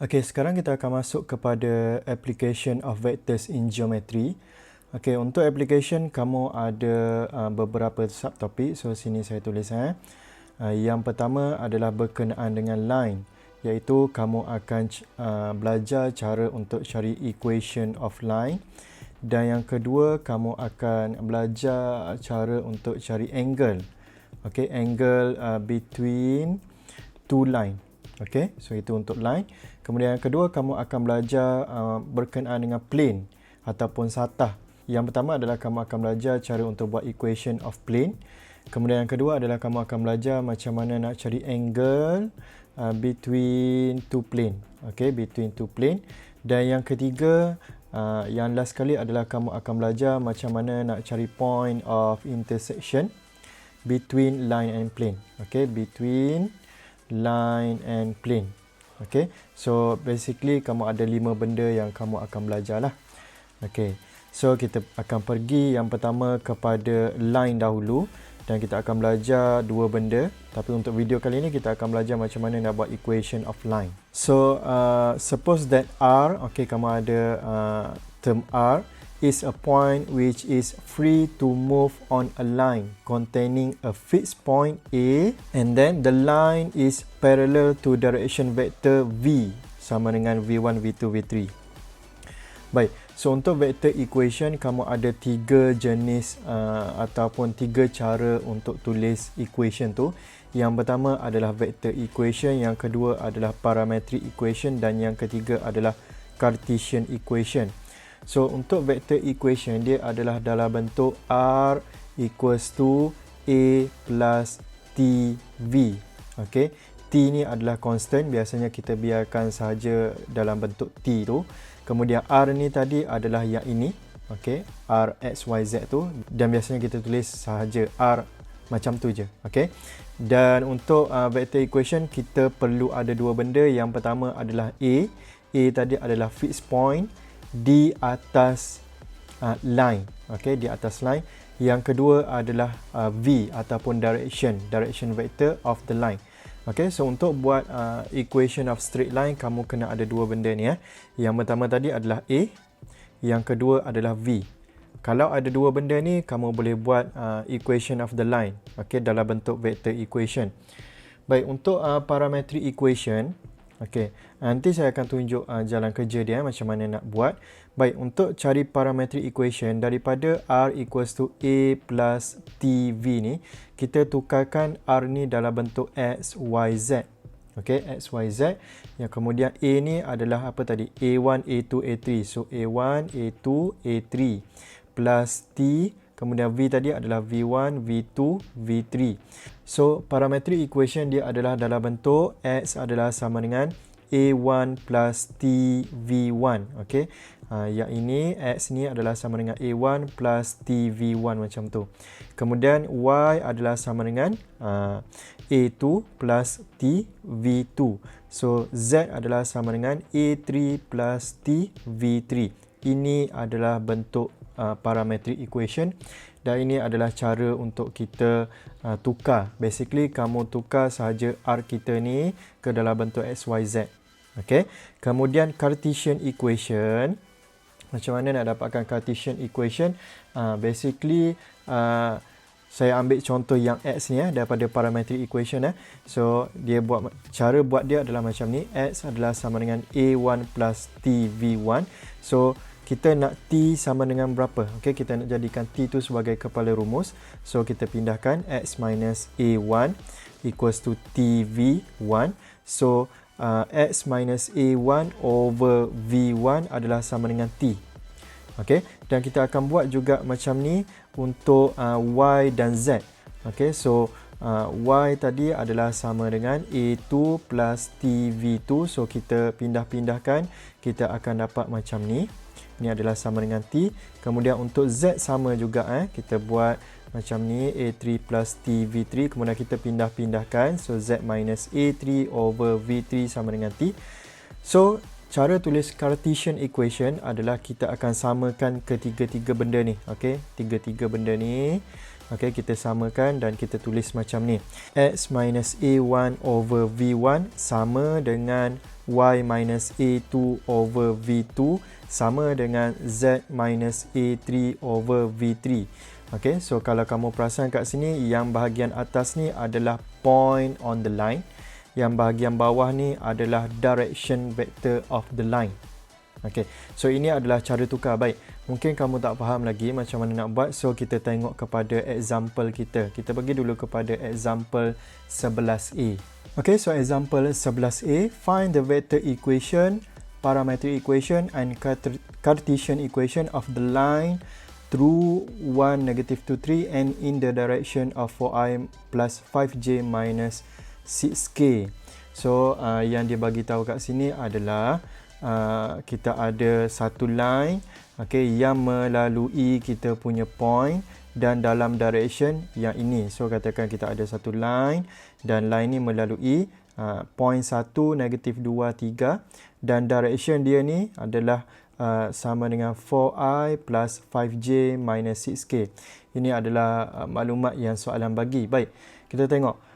Okey, sekarang kita akan masuk kepada application of vectors in geometry. Okey, untuk application kamu ada beberapa subtopik. So sini saya tulis yang pertama adalah berkenaan dengan line, iaitu kamu akan belajar cara untuk cari equation of line. Dan yang kedua, kamu akan belajar cara untuk cari angle. Okey, angle between two line. Okey, so itu untuk line. Kemudian yang kedua, kamu akan belajar berkenaan dengan plane ataupun satah. Yang pertama adalah kamu akan belajar cara untuk buat equation of plane. Kemudian yang kedua adalah kamu akan belajar macam mana nak cari angle between two plane. Okey, between two plane. Dan yang ketiga, yang last sekali adalah kamu akan belajar macam mana nak cari point of intersection between line and plane. Okey, between line and plane. Okay, so basically kamu ada 5 benda yang kamu akan belajar lah. Okay, so kita akan pergi yang pertama kepada line dahulu dan kita akan belajar 2 benda. Tapi untuk video kali ini kita akan belajar macam mana nak buat equation of line. So suppose that R, okay, kamu ada term R is a point which is free to move on a line containing a fixed point A, and then the line is parallel to direction vector V sama dengan V1, V2, V3. Baik, so untuk vector equation kamu ada 3 jenis ataupun 3 cara untuk tulis equation tu. Yang pertama adalah vector equation, yang kedua adalah parametric equation dan yang ketiga adalah Cartesian equation. So untuk vector equation dia adalah dalam bentuk R equals to A plus TV. Okay, T ni adalah constant, biasanya kita biarkan sahaja dalam bentuk T tu. Kemudian R ni tadi adalah yang ini, okay, R, X, Y, Z tu, dan biasanya kita tulis sahaja R macam tu je. Okay, dan untuk vector equation kita perlu ada 2 benda. Yang pertama adalah A tadi adalah fixed point di atas line, okey, di atas line. Yang kedua adalah V ataupun direction vector of the line. Okey, so untuk buat equation of straight line kamu kena ada 2 benda ni. Yang pertama tadi adalah A, yang kedua adalah V. Kalau ada 2 benda ni kamu boleh buat equation of the line, okey, dalam bentuk vector equation. Baik, untuk parametric equation, okey, nanti saya akan tunjuk jalan kerja dia macam mana nak buat. Baik, untuk cari parametric equation daripada R equals to A plus TV ni, kita tukarkan R ni dalam bentuk X, Y, Z. Okey, X, Y, Z. Yang kemudian A ni adalah apa tadi? A1, A2, A3. So A1, A2, A3 plus T. Kemudian V tadi adalah V1, V2, V3. So parametric equation dia adalah dalam bentuk X adalah sama dengan A1 plus TV1. Okey, yang ini X ni adalah sama dengan A1 plus TV1 macam tu. Kemudian Y adalah sama dengan A2 plus TV2. So Z adalah sama dengan A3 plus TV3. Ini adalah bentuk parametric equation dan ini adalah cara untuk kita tukar. Basically kamu tukar sahaja R kita ni ke dalam bentuk X, Y, Z. Okey. Kemudian Cartesian equation, macam mana nak dapatkan Cartesian equation? Basically saya ambil contoh yang X ni daripada parametric equation. So dia cara buat dia adalah macam ni. X adalah sama dengan A1 plus TV1. So kita nak T sama dengan berapa? Okey, kita nak jadikan T tu sebagai kepala rumus. So kita pindahkan X minus A1 equals to TV1. So X minus A1 over V1 adalah sama dengan T. Okey, dan kita akan buat juga macam ni untuk Y dan Z. Okey, so Y tadi adalah sama dengan A2 plus TV2. So kita pindah-pindahkan, kita akan dapat macam ni. Ini adalah sama dengan T. Kemudian untuk Z sama juga. Kita buat macam ni, A3 plus TV3. Kemudian kita pindah-pindahkan. So Z minus A3 over V3 sama dengan T. So cara tulis Cartesian equation adalah kita akan samakan ketiga-tiga benda ni. Okey, tiga-tiga benda ni Okey, kita samakan dan kita tulis macam ni. X minus A1 over V1 sama dengan Y minus A2 over V2 sama dengan Z minus A3 over V3. Okey, so kalau kamu perasan kat sini, yang bahagian atas ni adalah point on the line. Yang bahagian bawah ni adalah direction vector of the line. Okey, so ini adalah cara tukar. Baik, mungkin kamu tak faham lagi macam mana nak buat. So, kita tengok kepada example kita. Kita pergi dulu kepada example 11A. Okey, so example 11A. Find the vector equation, parametric equation and Cartesian equation of the line through 1, -2, 3 and in the direction of 4i plus 5j minus 6k. So, yang dia bagi tahu kat sini adalah kita ada satu line, okay, yang melalui kita punya point dan dalam direction yang ini. So, katakan kita ada satu line dan line ni melalui point 1, -2, 3 dan direction dia ni adalah sama dengan 4i plus 5j minus 6k. Ini adalah maklumat yang soalan bagi. Baik, kita tengok.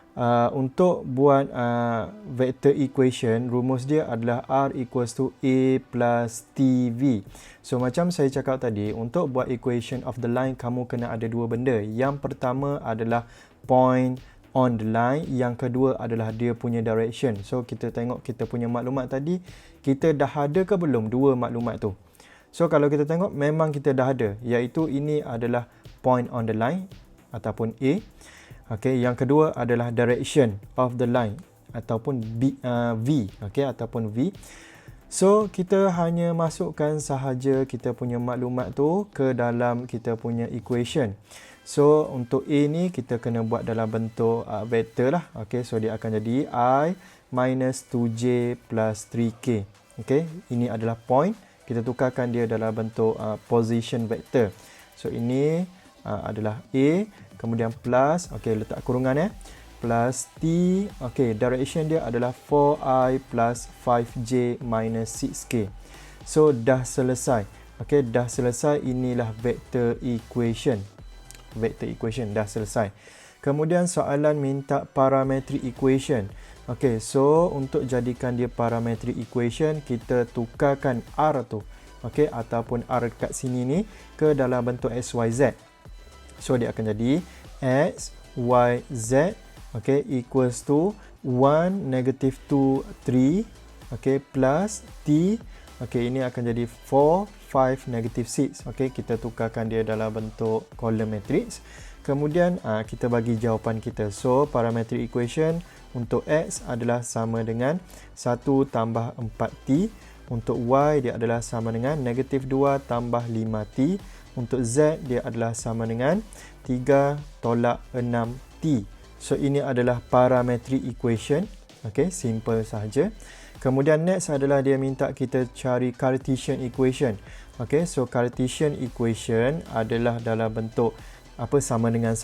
Untuk buat vector equation, rumus dia adalah R equals to A plus TV. So, macam saya cakap tadi, untuk buat equation of the line, kamu kena ada dua benda. Yang pertama adalah point on the line. Yang kedua adalah dia punya direction. So, kita tengok kita punya maklumat tadi, kita dah ada ke belum dua maklumat tu? So, kalau kita tengok, memang kita dah ada. Iaitu ini adalah point on the line ataupun A. Okay, yang kedua adalah direction of the line ataupun V, okay, ataupun V. So, kita hanya masukkan sahaja kita punya maklumat tu ke dalam kita punya equation. So, untuk A ni kita kena buat dalam bentuk vector lah. Okay, so dia akan jadi I minus 2J plus 3K. Okay, ini adalah point. Kita tukarkan dia dalam bentuk position vector. So, ini adalah A. Kemudian plus, okey, letak kurungan plus T, okey, direction dia adalah 4i plus 5j minus 6k. So, dah selesai. Okey, dah selesai. Inilah vector equation. Vector equation dah selesai. Kemudian soalan minta parametric equation. Okey, so untuk jadikan dia parametric equation, kita tukarkan R tu, okey, ataupun R kat sini ni ke dalam bentuk XYZ. So, dia akan jadi X, Y, Z, okay, equals to 1, -2, 3, okay, plus T, okay, ini akan jadi 4, 5, -6, okay, kita tukarkan dia dalam bentuk column matrix. Kemudian, kita bagi jawapan kita. So, parametric equation untuk X adalah sama dengan 1 tambah 4T. Untuk Y, dia adalah sama dengan -2 tambah 5T. Untuk Z, dia adalah sama dengan 3 tolak 6T. So, ini adalah parametric equation. Okay, simple sahaja. Kemudian next adalah dia minta kita cari Cartesian equation. Okay, so Cartesian equation adalah dalam bentuk apa, sama dengan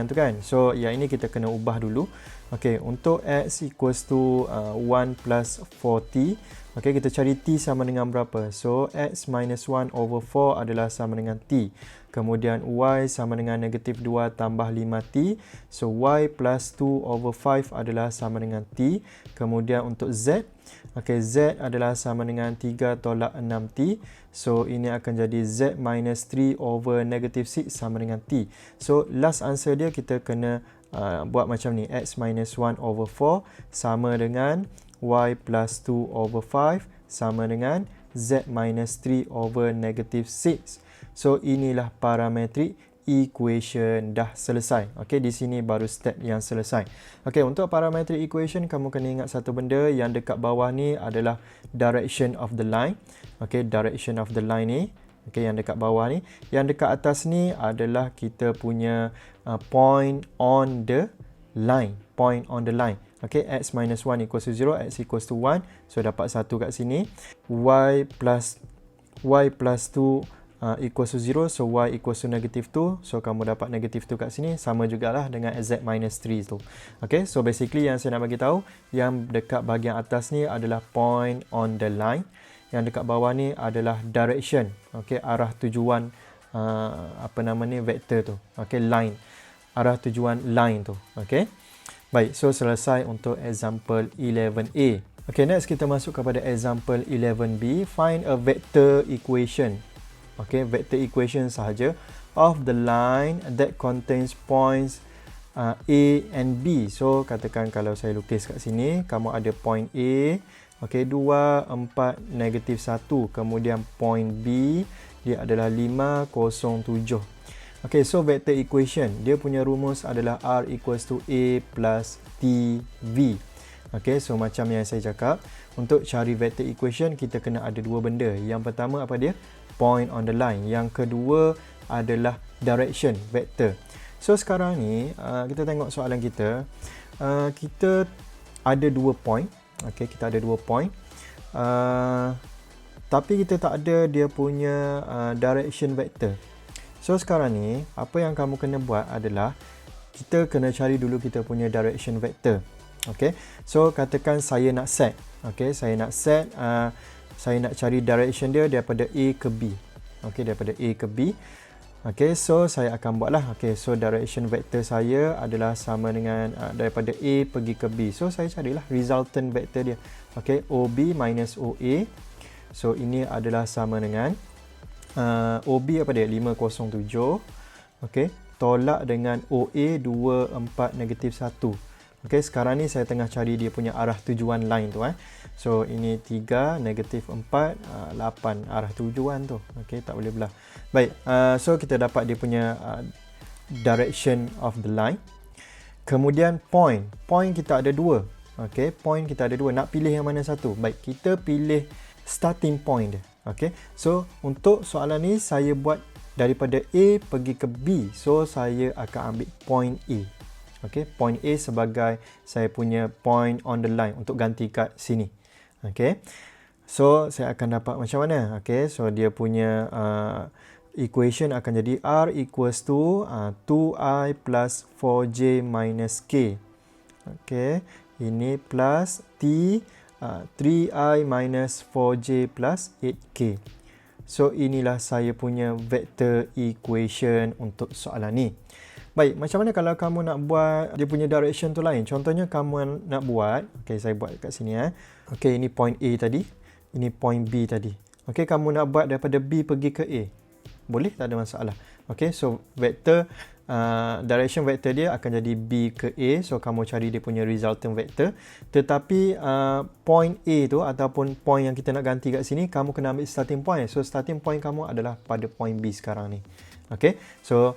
tu kan. So, yang ini kita kena ubah dulu. Okay, untuk X equals to 1 plus 4T. Okay, kita cari T sama dengan berapa. So, X minus 1 over 4 adalah sama dengan T. Kemudian, Y sama dengan -2 tambah 5T. So, Y plus 2 over 5 adalah sama dengan T. Kemudian, untuk Z. Okay, Z adalah sama dengan 3 tolak 6T. So, ini akan jadi Z minus 3 over -6 sama dengan T. So, last answer dia kita kena buat macam ni. X minus 1 over 4 sama dengan Y plus 2 over 5 sama dengan Z minus 3 over -6. So, inilah parametric equation dah selesai. Okey, di sini baru step yang selesai. Okey, untuk parametric equation kamu kena ingat satu benda, yang dekat bawah ni adalah direction of the line. Okey, direction of the line ni. Okey, yang dekat bawah ni. Yang dekat atas ni adalah kita punya point on the line. Point on the line. Okay, X minus 1 equals to 0, X equals to 1. So, dapat 1 kat sini. Y plus 2 equals to 0. So, Y equals to -2. So, kamu dapat -2 kat sini. Sama jugalah dengan Z minus 3 tu. Okay, so basically yang saya nak bagi tahu, yang dekat bahagian atas ni adalah point on the line. Yang dekat bawah ni adalah direction. Okay, arah tujuan apa nama ni, vektor tu. Okey, line. Arah tujuan line tu. Okey. Baik, so selesai untuk example 11A. Okay, next kita masuk kepada example 11B. Find a vector equation. Okay, vector equation sahaja of the line that contains points A and B. So, katakan kalau saya lukis kat sini, kamu ada point A, okay, 2, 4, negatif 1. Kemudian point B, dia adalah 5, 0, 7. Okay, so vector equation, dia punya rumus adalah R equals to A plus TV. Okay, so macam yang saya cakap, untuk cari vector equation, kita kena ada dua benda. Yang pertama apa dia? Point on the line. Yang kedua adalah direction, vector. So sekarang ni, kita tengok soalan kita. Kita ada dua point. Okay, kita ada dua point. Tapi kita tak ada dia punya direction vector. So sekarang ni, apa yang kamu kena buat adalah, kita kena cari dulu kita punya direction vector. Okay, so katakan saya nak set. Okay, saya nak set, saya nak cari direction dia daripada A ke B. Okay, daripada A ke B. Okay, so saya akan buatlah. Okay, so direction vector saya adalah sama dengan daripada A pergi ke B. So saya carilah resultant vector dia. Okay, OB minus OA. So ini adalah sama dengan OB apa dia? 507. Okay, tolak dengan OA 2, 4, negatif 1. Okay, sekarang ni saya tengah cari dia punya arah tujuan line tu. So, ini 3, negatif 4, 8 arah tujuan tu. Okay, tak boleh belah. Baik, so kita dapat dia punya direction of the line. Kemudian point. Point kita ada dua. Okay, point kita ada dua. Nak pilih yang mana satu? Baik, kita pilih starting point dia. Okay, so untuk soalan ni saya buat daripada A pergi ke B. So, saya akan ambil point A. Okay, point A sebagai saya punya point on the line untuk ganti kat sini. Okay, so saya akan dapat macam mana? Okay, so dia punya equation akan jadi R equals to 2I plus 4J minus K. Okay, ini plus T 3I minus 4J plus 8K. So inilah saya punya vector equation untuk soalan ni. Baik, macam mana kalau kamu nak buat dia punya direction tu lain? Contohnya kamu nak buat, okay, saya buat kat sini. Okay, ini point A tadi. Ini point B tadi. Okay, kamu nak buat daripada B pergi ke A. Boleh, tak ada masalah. Okay, so vector, direction vector dia akan jadi B ke A. So, kamu cari dia punya resultant vector. Tetapi, point A tu ataupun point yang kita nak ganti kat sini, kamu kena ambil starting point. So, starting point kamu adalah pada point B sekarang ni. Okay, so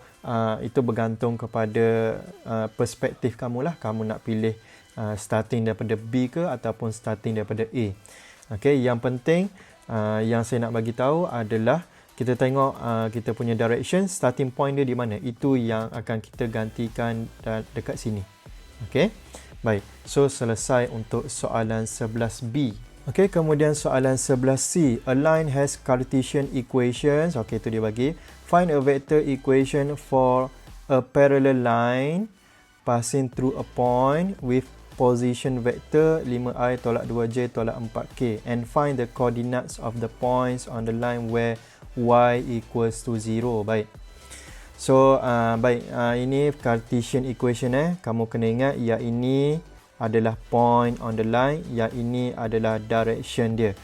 itu bergantung kepada perspektif kamu lah. Kamu nak pilih starting daripada B ke ataupun starting daripada A. Okay, yang penting yang saya nak bagi tahu adalah kita tengok kita punya direction, starting point dia di mana. Itu yang akan kita gantikan dekat sini. Okay, baik. So selesai untuk soalan 11B. Okay, kemudian soalan 11C. A line has Cartesian equations. Okay, itu dia bagi. Find a vector equation for a parallel line passing through a point with position vector 5i tolak 2j tolak 4k and find the coordinates of the points on the line where y equals to 0. Baik. So, ini Cartesian equation. Kamu kena ingat yang ini adalah point on the line, yang ini adalah direction dia.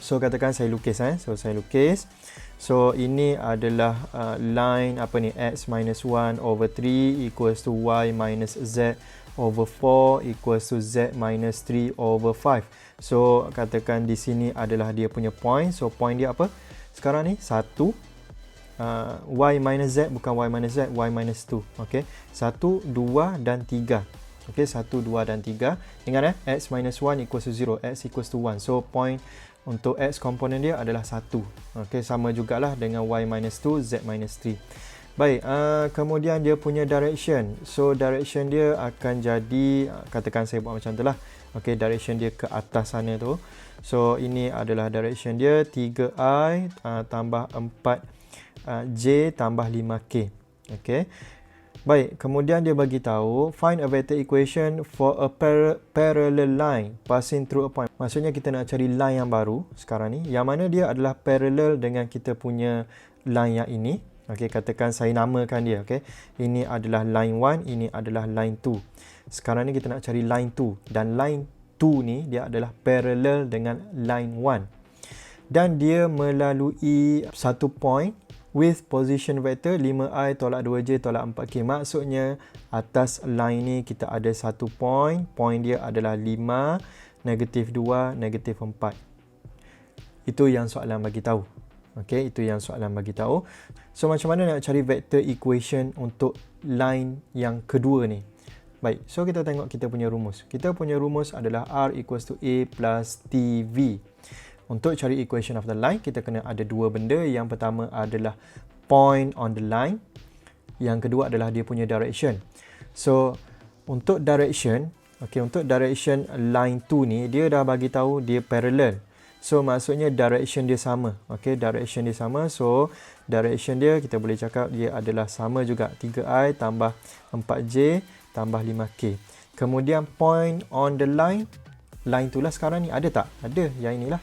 So, katakan saya lukis. So, saya lukis. So, ini adalah line apa ni, x minus 1 over 3 equals to y minus z over 4 equals to z minus 3 over 5. So, katakan di sini adalah dia punya point. So, point dia apa? Sekarang ni 1. Y minus z bukan y minus z, y minus 2. Okay. 1, 2 dan 3. Okay, 1, 2 dan 3. Ingat x minus 1 equals to 0, x equals to 1. So, point untuk x komponen dia adalah 1. Okay, sama jugalah dengan y minus 2, z minus 3. Baik, kemudian dia punya direction. So, direction dia akan jadi, katakan saya buat macam tu lah. Okay, direction dia ke atas sana tu. So, ini adalah direction dia. 3i tambah 4j tambah 5k. Okay. Baik, kemudian dia bagi tahu find a vector equation for a parallel line passing through a point. Maksudnya kita nak cari line yang baru sekarang ni, yang mana dia adalah parallel dengan kita punya line yang ini. Okey, katakan saya namakan dia. Okey, ini adalah line 1, ini adalah line 2. Sekarang ni kita nak cari line 2 dan line 2 ni dia adalah parallel dengan line 1 dan dia melalui satu point with position vector 5i tolak 2j tolak 4k. Maksudnya atas line ni kita ada satu point dia adalah 5, negatif 2, negatif 4. Itu yang soalan bagi tahu. Okey, itu yang soalan bagi tahu. So macam mana nak cari vector equation untuk line yang kedua ni? Baik, so kita tengok kita punya rumus. Kita punya rumus adalah R equals to A plus TV. Untuk cari equation of the line, kita kena ada dua benda. Yang pertama adalah point on the line. Yang kedua adalah dia punya direction. So, untuk direction, untuk direction line 2 ni, dia dah bagi tahu dia parallel. So, maksudnya direction dia sama. Direction dia sama. So, direction dia kita boleh cakap dia adalah sama juga. 3i tambah 4j tambah 5k. Kemudian point on the line tu lah sekarang ni ada tak? Ada, yang inilah.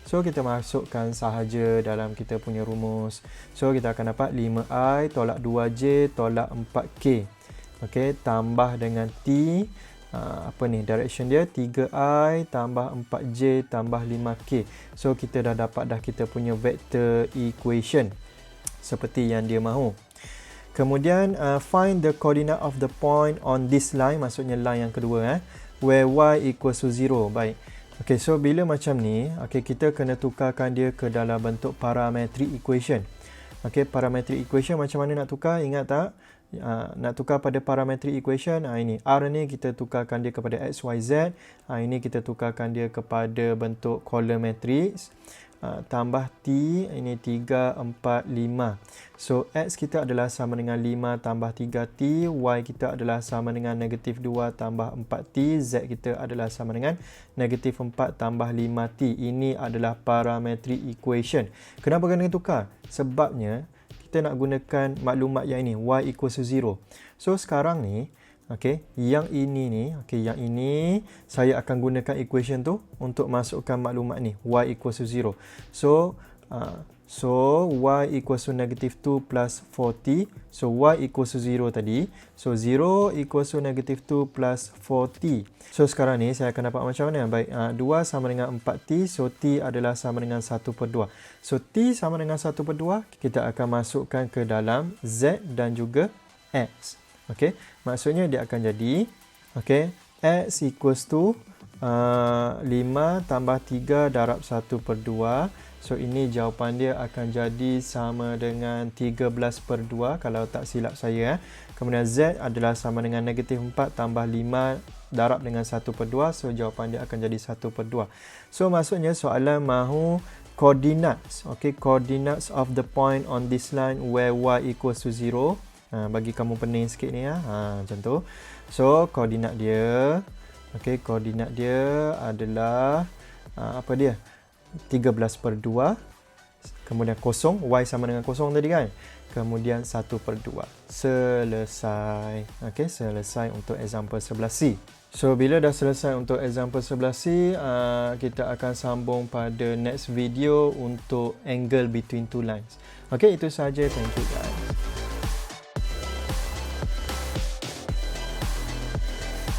So kita masukkan sahaja dalam kita punya rumus. So kita akan dapat 5i tolak 2j tolak 4k. Okey, tambah dengan t, direction dia 3i tambah 4j tambah 5k. So kita dah dapat kita punya vector equation seperti yang dia mahu. Kemudian find the coordinate of the point on this line, maksudnya line yang kedua, where y equals to 0. Baik. Okey, so bila macam ni, kita kena tukarkan dia ke dalam bentuk parametric equation. Okey, parametric equation macam mana nak tukar? Ingat tak? Nak tukar pada parametric equation, ini R ni kita tukarkan dia kepada x, y, z. Ini kita tukarkan dia kepada bentuk column matrix. Tambah T, ini 3, 4, 5. So, X kita adalah sama dengan 5 tambah 3T. Y kita adalah sama dengan negatif 2 tambah 4T. Z kita adalah sama dengan negatif 4 tambah 5T. Ini adalah parametric equation. Kenapa kena tukar? Sebabnya, kita nak gunakan maklumat yang ini. Y equals to 0. So, sekarang ni, yang ini ni, yang ini saya akan gunakan equation tu untuk masukkan maklumat ni, y equals to 0. So y equals to negative 2 plus 4t. So y equals to 0 tadi. So 0 equals to negative 2 plus 4t. So sekarang ni saya akan dapat macam mana? Baik, 2 sama dengan 4t. So t adalah sama dengan 1/2. So t sama dengan 1/2, kita akan masukkan ke dalam z dan juga x. Maksudnya dia akan jadi x equals to 5 tambah 3 darab 1/2. So ini jawapan dia akan jadi sama dengan 13/2 kalau tak silap saya. Kemudian z adalah sama dengan negatif 4 tambah 5 darab dengan 1/2. So jawapan dia akan jadi 1/2. So maksudnya soalan mahu coordinates. Coordinates of the point on this line where y equals to 0. Bagi kamu pening sikit ni macam tu. So koordinat dia koordinat dia adalah apa dia? 13/2. Kemudian kosong, y sama dengan kosong tadi kan. Kemudian 1/2. Selesai. Selesai untuk example 11C. So bila dah selesai untuk example 11C, kita akan sambung pada next video untuk angle between two lines. Itu sahaja. Thank you guys.